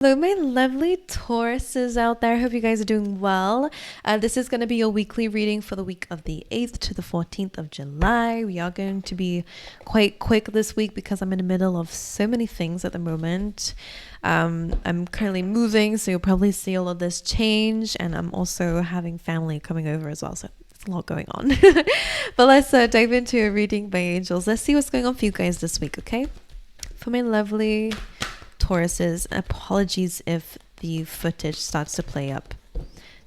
Hello, my lovely Tauruses out there. Hope you guys are doing well. This is going to be your weekly reading for the week of the 8th to the 14th of July. We are going to be quite quick this week because I'm in the middle of so many things at the moment. I'm currently moving, so you'll probably see all of this change, and I'm also having family coming over as well, so it's a lot going on. But let's dive into a reading by angels. Let's see what's going on for you guys this week, okay? For my lovely Tauruses, apologies if the footage starts to play up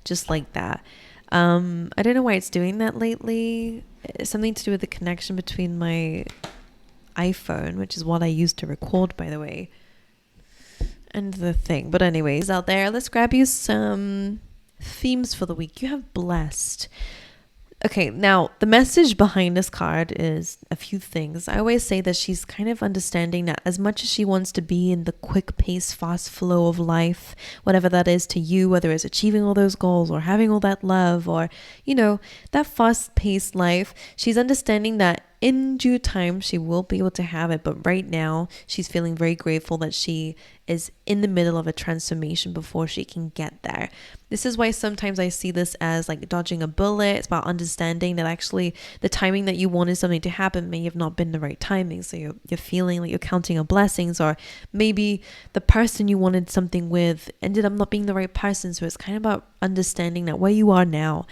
just like that. I don't know why it's doing that lately. It's something to do with the connection between my iPhone, which is what I use to record, by the way, and the thing. But anyways, out there, let's grab you some themes for the week. You have blessed. Okay, now the message behind this card is a few things. I always say that she's kind of understanding that as much as she wants to be in the quick pace, fast flow of life, whatever that is to you, whether it's achieving all those goals or having all that love or, you know, that fast paced life, she's understanding that in due time, she will be able to have it. But right now, she's feeling very grateful that she is in the middle of a transformation before she can get there. This is why sometimes I see this as like dodging a bullet. It's about understanding that actually the timing that you wanted something to happen may have not been the right timing. So you're feeling like you're counting on blessings, or maybe the person you wanted something with ended up not being the right person. So it's kind of about understanding that where you are now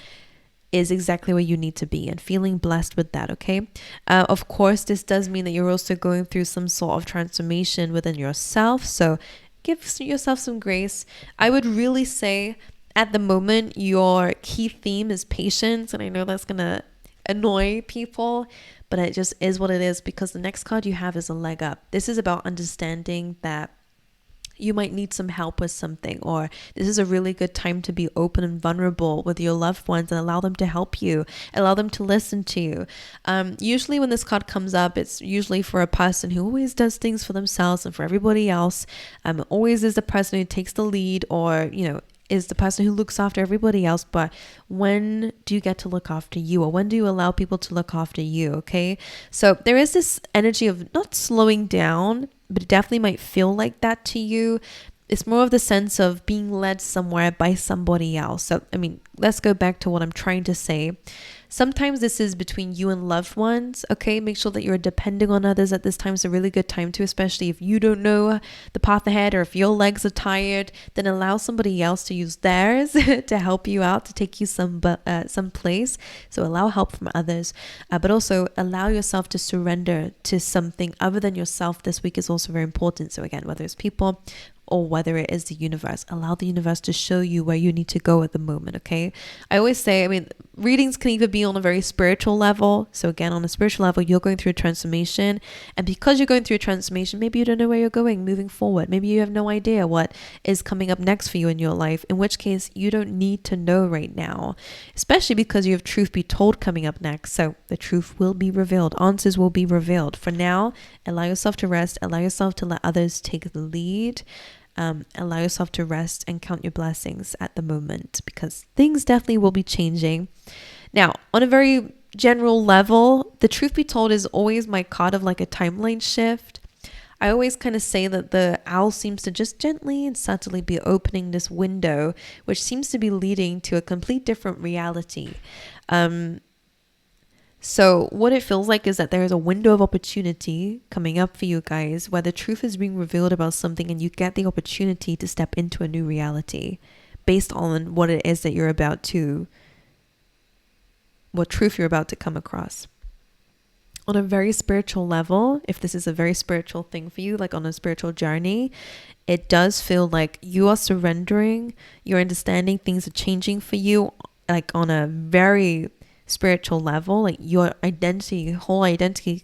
is exactly where you need to be and feeling blessed with that, okay? Of course, this does mean that you're also going through some sort of transformation within yourself, so give yourself some grace. I would really say at the moment, your key theme is patience, and I know that's gonna annoy people, but it just is what it is because the next card you have is a leg up. This is about understanding that you might need some help with something, or this is a really good time to be open and vulnerable with your loved ones and allow them to help you, allow them to listen to you. Usually when this card comes up, it's usually for a person who always does things for themselves and for everybody else. Always is the person who takes the lead, or, you know, is the person who looks after everybody else. But when do you get to look after you, or when do you allow people to look after you? Okay, so there is this energy of not slowing down, but it definitely might feel like that to you. It's more of the sense of being led somewhere by somebody else. So, I mean, let's go back to what I'm trying to say. Sometimes this is between you and loved ones, okay? Make sure that you're depending on others at this time. It's a really good time to, especially if you don't know the path ahead, or if your legs are tired, then allow somebody else to use theirs to help you out, to take you some place. So allow help from others, but also allow yourself to surrender to something other than yourself this week is also very important. So again, whether it's people or whether it is the universe, allow the universe to show you where you need to go at the moment, okay? I always say, I mean, readings can either be on a very spiritual level. So again, on a spiritual level, you're going through a transformation. And because you're going through a transformation, maybe you don't know where you're going moving forward. Maybe you have no idea what is coming up next for you in your life, in which case you don't need to know right now, especially because you have truth be told coming up next. So the truth will be revealed. Answers will be revealed. For now, allow yourself to rest. Allow yourself to let others take the lead. Allow yourself to rest and count your blessings at the moment, because things definitely will be changing. Now, on a very general level, the truth be told is always my card of like a timeline shift. I always kind of say that the owl seems to just gently and subtly be opening this window, which seems to be leading to a complete different reality. So what it feels like is that there is a window of opportunity coming up for you guys where the truth is being revealed about something, and you get the opportunity to step into a new reality based on what it is that you're about to, what truth you're about to come across. On a very spiritual level, if this is a very spiritual thing for you, like on a spiritual journey, it does feel like you are surrendering, you're understanding things are changing for you, like on a very spiritual level, like your whole identity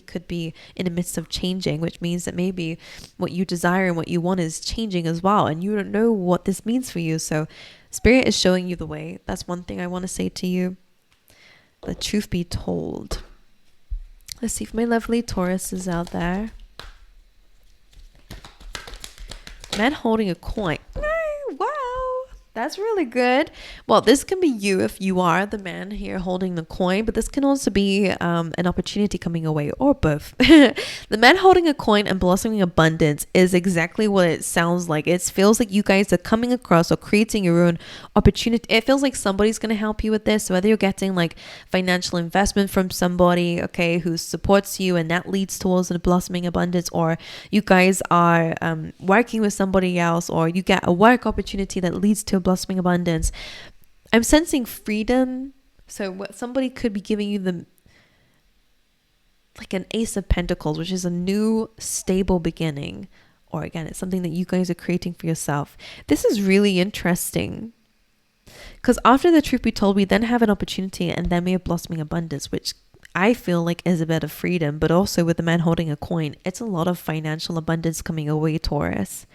could be in the midst of changing, which means that maybe what you desire and what you want is changing as well, and you don't know what this means for you. So spirit is showing you the way. That's one thing I want to say to you. The truth be told. Let's see if my lovely Taurus is out there. Man holding a coin. Wow. That's really good. Well, this can be you if you are the man here holding the coin, but this can also be an opportunity coming away, or both. The man holding a coin and blossoming abundance is exactly what it sounds like. It feels like you guys are coming across or creating your own opportunity. It feels like somebody's going to help you with this. So whether you're getting like financial investment from somebody, okay, who supports you and that leads towards the blossoming abundance, or you guys are working with somebody else, or you get a work opportunity that leads to blossoming abundance. I'm sensing freedom. So what somebody could be giving you the like an Ace of Pentacles, which is a new stable beginning, or again, it's something that you guys are creating for yourself. This is really interesting because after the truth be told, we then have an opportunity, and then we have blossoming abundance, which I feel like is a bit of freedom. But also with the man holding a coin, it's a lot of financial abundance coming away, Taurus.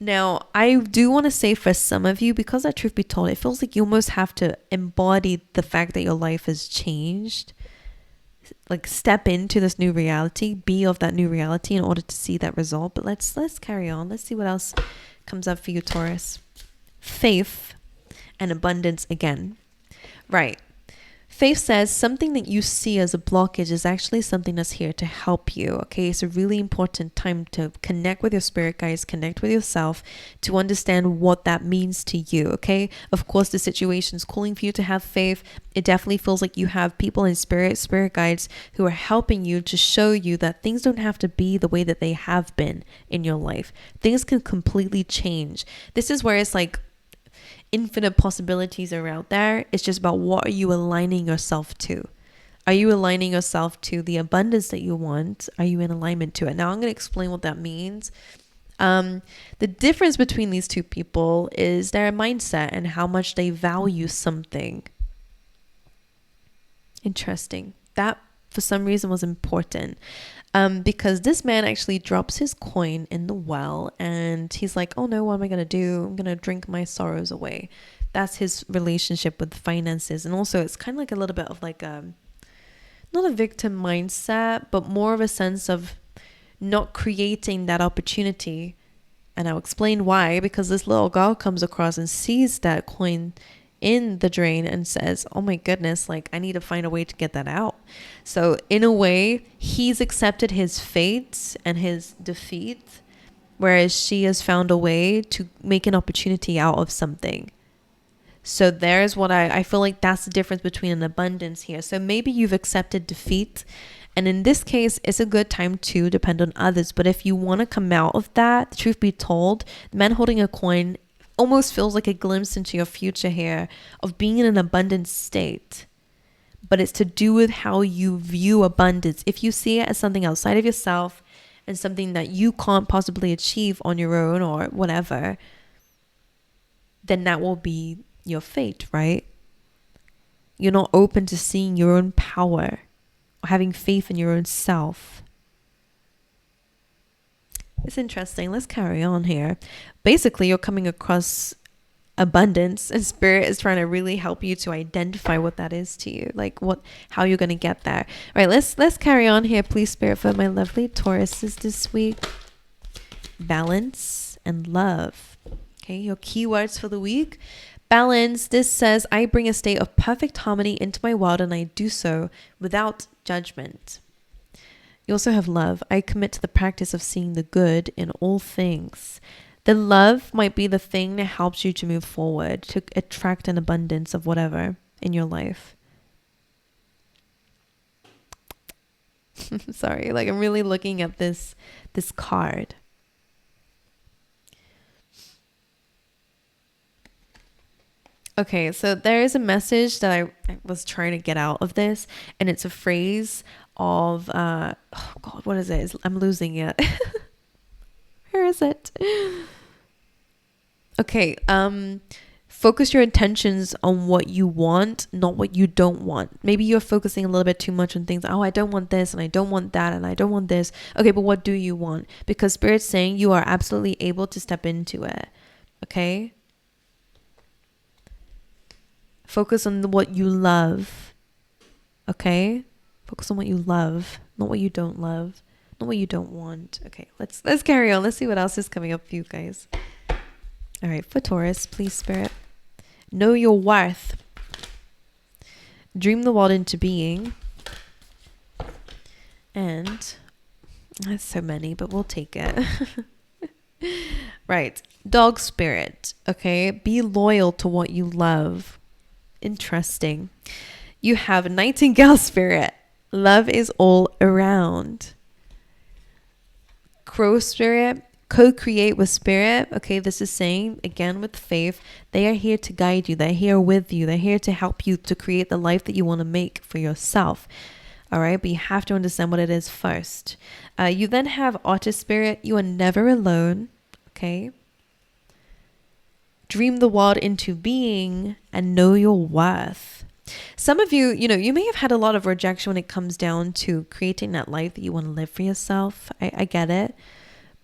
Now, I do want to say for some of you, because that truth be told, it feels like you almost have to embody the fact that your life has changed. Like step into this new reality, be of that new reality in order to see that result. But let's carry on. Let's see what else comes up for you, Taurus. Faith and abundance again. Right. Faith says something that you see as a blockage is actually something that's here to help you. Okay, it's a really important time to connect with your spirit guides, connect with yourself, to understand what that means to you. Okay, of course, the situation's calling for you to have faith. It definitely feels like you have people in spirit guides who are helping you to show you that things don't have to be the way that they have been in your life. Things can completely change. This is where it's like infinite possibilities are out there. It's just about what are you aligning yourself to? Are you aligning yourself to the abundance that you want? Are you in alignment to it? Now I'm going to explain what that means. The difference between these two people is their mindset and how much they value something. Interesting. That for some reason was important. Because this man actually drops his coin in the well, and he's like, oh no, what am I going to do? I'm going to drink my sorrows away. That's his relationship with finances. And also it's kind of like a little bit of like not a victim mindset, but more of a sense of not creating that opportunity. And I'll explain why, because this little girl comes across and sees that coin in the drain and says, oh my goodness, like I need to find a way to get that out. So in a way, he's accepted his fate and his defeat, whereas she has found a way to make an opportunity out of something. So there's what I feel like that's the difference between an abundance here. So maybe you've accepted defeat, and in this case, it's a good time to depend on others. But if you want to come out of that, truth be told, the man holding a coin almost feels like a glimpse into your future here of being in an abundant state. But it's to do with how you view abundance. If you see it as something outside of yourself and something that you can't possibly achieve on your own or whatever, then that will be your fate, right? You're not open to seeing your own power or having faith in your own self. It's interesting. Let's carry on here. Basically, you're coming across abundance, and spirit is trying to really help you to identify what that is to you, like how you're going to get there. All right, let's carry on here, please, spirit, for my lovely Tauruses this week. Balance and love. Okay, your keywords for the week. Balance. This says, I bring a state of perfect harmony into my world, and I do so without judgment. You also have love. I commit to the practice of seeing the good in all things. The love might be the thing that helps you to move forward, to attract an abundance of whatever in your life. Sorry, like I'm really looking at this card. Okay, so there is a message that I was trying to get out of this, and it's a phrase of oh god, what is it? I'm losing it. Where is it? Okay, focus your intentions on what you want, not what you don't want. Maybe you're focusing a little bit too much on things. Oh, I don't want this, and I don't want that, and I don't want this. Okay, but what do you want? Because Spirit's saying you are absolutely able to step into it. Okay? Focus on what you love. Okay? Focus on what you love, not what you don't love, not what you don't want. Okay, let's carry on. Let's see what else is coming up for you guys. All right, for Taurus, please, Spirit. Know your worth. Dream the world into being. And that's so many, but we'll take it. Right. Dog spirit. Okay. Be loyal to what you love. Interesting. You have nightingale spirit. Love is all around. Crow spirit. Co-create with spirit. Okay, this is saying, again, with faith, they are here to guide you. They're here with you. They're here to help you to create the life that you want to make for yourself. All right, but you have to understand what it is first. You then have otter spirit. You are never alone. Okay. Dream the world into being and know your worth. Some of you, you may have had a lot of rejection when it comes down to creating that life that you want to live for yourself. I get it.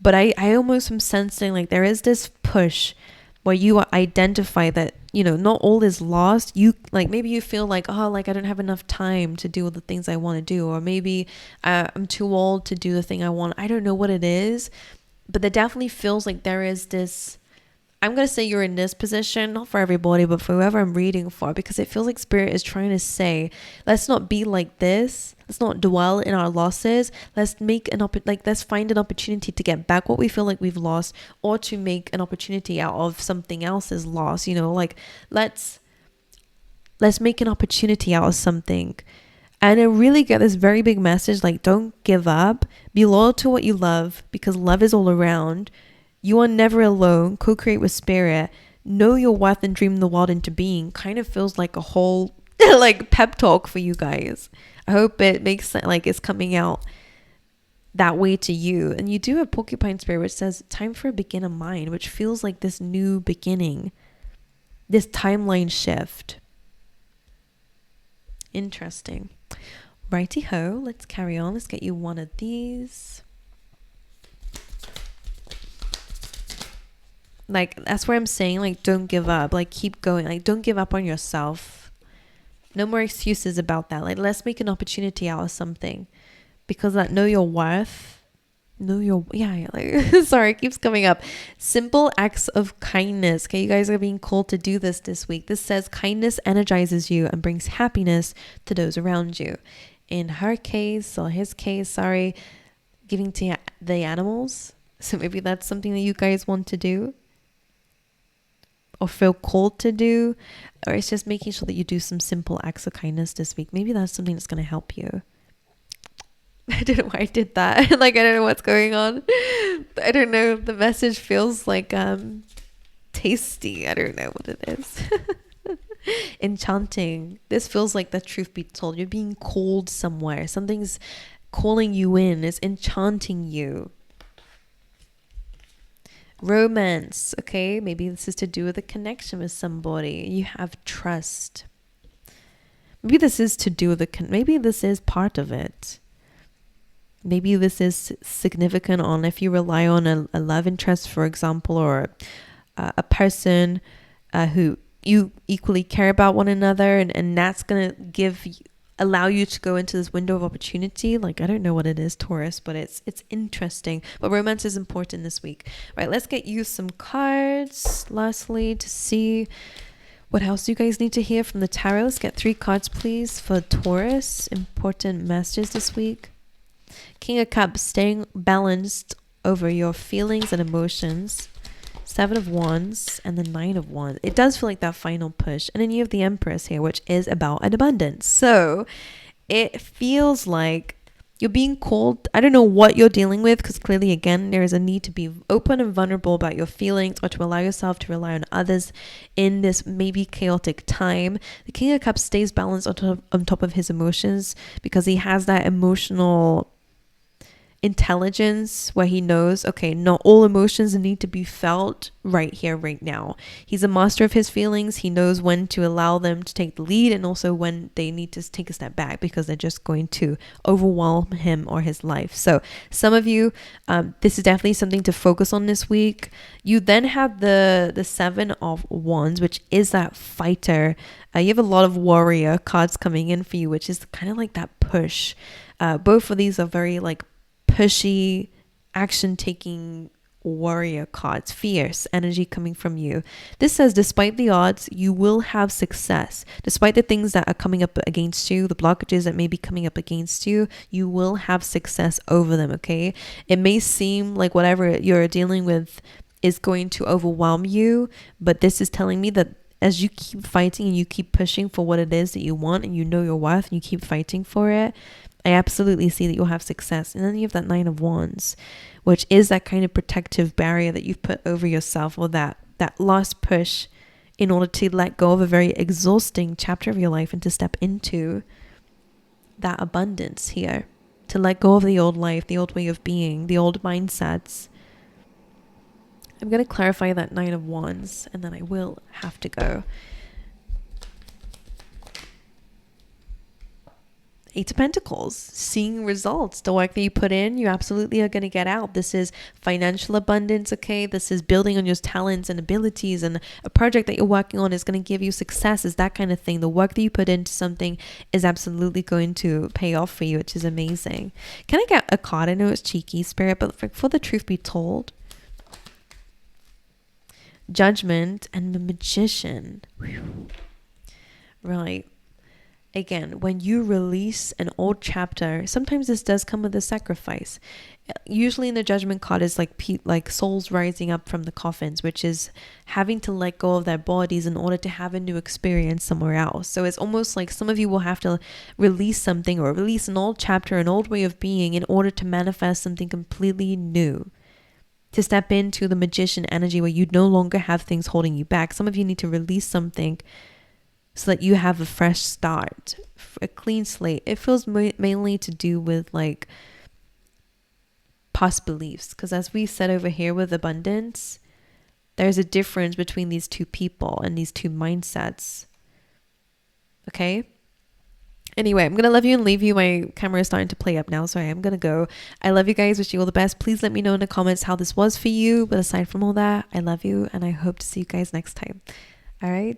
But I almost am sensing like there is this push where you identify that, not all is lost. You maybe you feel like, oh, I don't have enough time to do all the things I want to do. Or maybe I'm too old to do the thing I want. I don't know what it is, but there definitely feels like there is this, I'm going to say you're in this position, not for everybody, but for whoever I'm reading for, because it feels like Spirit is trying to say, let's not be like this. Let's not dwell in our losses. Let's make let's find an opportunity to get back what we feel like we've lost, or to make an opportunity out of something else's loss. Let's make an opportunity out of something. And I really get this very big message, don't give up. Be loyal to what you love, because love is all around. You are never alone. Co-create with spirit. Know your worth and dream the world into being. Kind of feels like a whole pep talk for you guys. I hope it makes sense, it's coming out that way to you. And you do have porcupine spirit, which says time for a beginner mind, which feels like this new beginning, this timeline shift. Interesting. Righty ho, let's carry on. Let's get you one of these. That's where I'm saying, don't give up. Keep going. Don't give up on yourself. No more excuses about that. Let's make an opportunity out of something. Because know your worth. Sorry, it keeps coming up. Simple acts of kindness. Okay, you guys are being called to do this week. This says kindness energizes you and brings happiness to those around you. In her case, or his case, sorry, giving to the animals. So maybe that's something that you guys want to do, or feel called to do, or it's just making sure that you do some simple acts of kindness this week. Maybe that's something that's going to help you. I don't know why I did that. I don't know what's going on. I don't know. The message feels tasty. I don't know what it is. Enchanting. This feels like the truth be told. You're being called somewhere. Something's calling you in. It's enchanting you. Romance. Okay, maybe this is to do with a connection with somebody. You have trust. Maybe this is to do with maybe this is part of it. Maybe this is significant on if you rely on a love interest, for example, or a person who you equally care about one another, and that's gonna allow you to go into this window of opportunity. I don't know what it is, Taurus, but it's interesting. But romance is important this week. All right, let's get you some cards lastly to see what else you guys need to hear from the tarot. Let's get 3 cards, please, for Taurus. Important messages this week. King of Cups, staying balanced over your feelings and emotions. 7 of Wands and the 9 of Wands. It does feel like that final push. And then you have the Empress here, which is about an abundance. So it feels like you're being called. I don't know what you're dealing with, because clearly, again, there is a need to be open and vulnerable about your feelings, or to allow yourself to rely on others in this maybe chaotic time. The King of Cups stays balanced on top of his emotions, because he has that emotional intelligence where he knows, okay, not all emotions need to be felt right here, right now. He's a master of his feelings. He knows when to allow them to take the lead, and also when they need to take a step back, because they're just going to overwhelm him or his life. So some of you, this is definitely something to focus on this week. You then have the 7 of Wands, which is that fighter. You have a lot of warrior cards coming in for you, which is kind of like that push. Both of these are very pushy, action-taking warrior cards, fierce energy coming from you. This says, despite the odds, you will have success. Despite the things that are coming up against you, the blockages that may be coming up against you, you will have success over them, okay? It may seem like whatever you're dealing with is going to overwhelm you, but this is telling me that as you keep fighting and you keep pushing for what it is that you want, and you know your worth, and you keep fighting for it, I absolutely see that you'll have success. And then you have that Nine of Wands, which is that kind of protective barrier that you've put over yourself, or that last push in order to let go of a very exhausting chapter of your life and to step into that abundance here, to let go of the old life, the old way of being, the old mindsets. I'm going to clarify that Nine of Wands, and then I will have to go. Eight of Pentacles, seeing results. The work that you put in, you absolutely are going to get out. This is financial abundance, okay? This is building on your talents and abilities, and a project that you're working on is going to give you success, is that kind of thing. The work that you put into something is absolutely going to pay off for you, which is amazing. Can I get a card? I know it's cheeky, Spirit, but for the truth be told, Judgment and the Magician. Whew. Right. Again, when you release an old chapter, sometimes this does come with a sacrifice. Usually in the Judgment card is like souls rising up from the coffins, which is having to let go of their bodies in order to have a new experience somewhere else. So it's almost like some of you will have to release something, or release an old chapter, an old way of being, in order to manifest something completely new. To step into the Magician energy where you no longer have things holding you back. Some of you need to release something so that you have a fresh start, a clean slate. It feels mainly to do with like past beliefs, because as we said over here with abundance, there's a difference between these two people and these two mindsets. Okay? Anyway, I'm going to love you and leave you. My camera is starting to play up now, so I am going to go. I love you guys. Wish you all the best. Please let me know in the comments how this was for you. But aside from all that, I love you, and I hope to see you guys next time. All right?